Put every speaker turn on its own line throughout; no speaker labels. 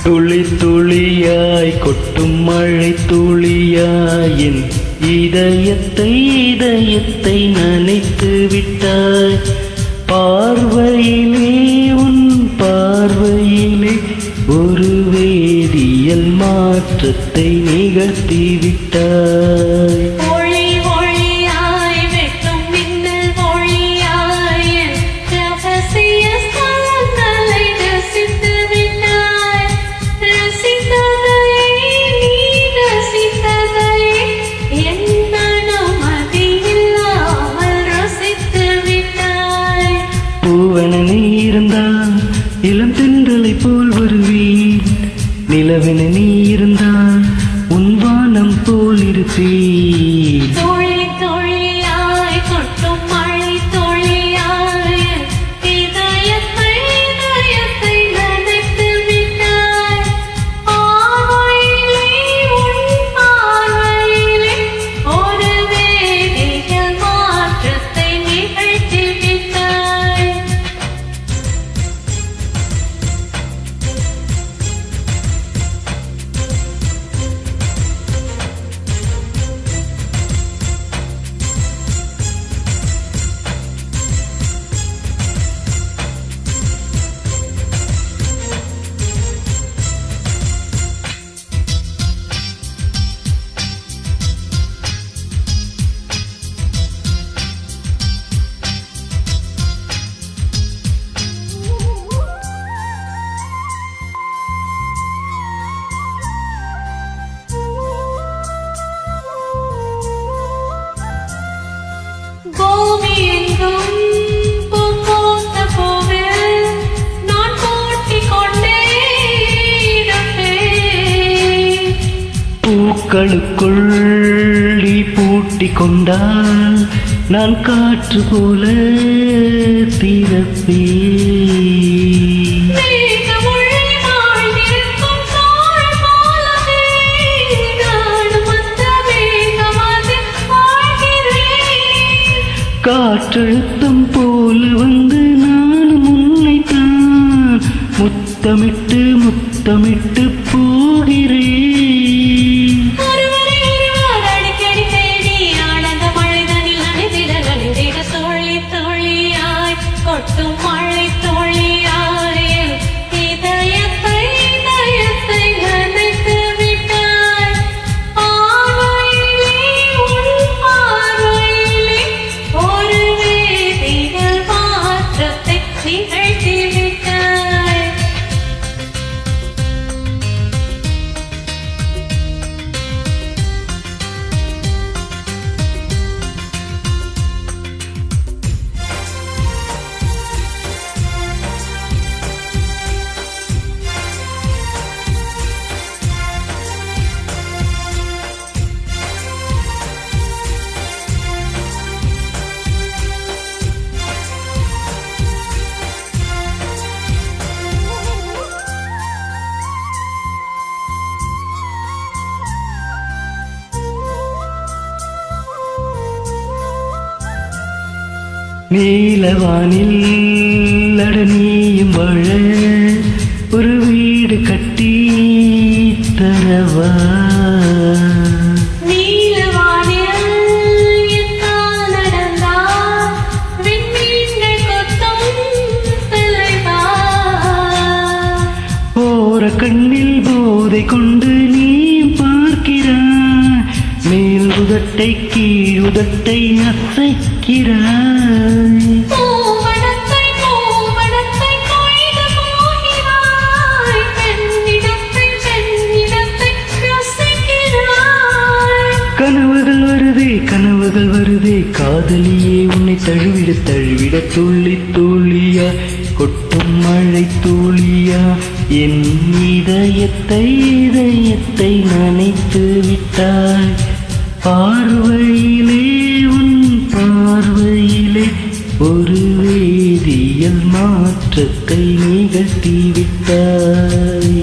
துளி துளியாய் கொட்டும் மழை துளியாய் என் இதயத்தை நனைத்து விட்டாய். பார்வையிலே உன் பார்வையிலே ஒரு வேதியியல் மாற்றத்தை நிகழ்த்தி விட்டாய். பூவென நீ இருந்தால் இளம் தென்றலை போல் வருவேன். நிலவென நீ இருந்தால் உன் வானம் போல் இருப்பேன். பூக்களுக்குள் நீ பூட்டிக் கொண்டால் நான் காற்று போல திறப்பேன். காற்றழுத்தம் போல வந்து நானும் உன்னைத்தான் முத்தமிட்டு முத்தமிட்டு போகிறேன். நீலவானில் அடனியும் வாழ ஒரு வீடு கட்டி தரவா. ஓர கண்ணில் போதை கொண்டு நீ பார்க்கிறாய். மேல் உதட்டை கீழ் உதட்டை அசைக்கிறாய். கனவுகள் வருதே கனவுகள் வருதே காதலியே உன்னை தழுவிட தழுவிட துள்ளி துளியா கொட்டும் மழை துளியா என் இதயத்தை நனைத்து விட்டாய். பார்வையிலே உன் பார்வையிலே ஒரு வேதியியல் மாற்றத்தை நிகழ்த்தி விட்டாய்.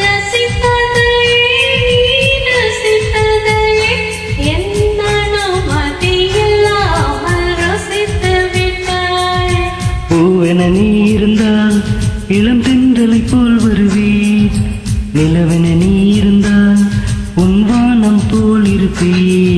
ரசித்ததை நீ ரசித்ததை என் மனம்
பூவென நீ இருந்தால் இளம் தென்றலை போல் வருவேன். நிலவென நீ இருந்தால் உன் வானம் போல் இருப்பேன்.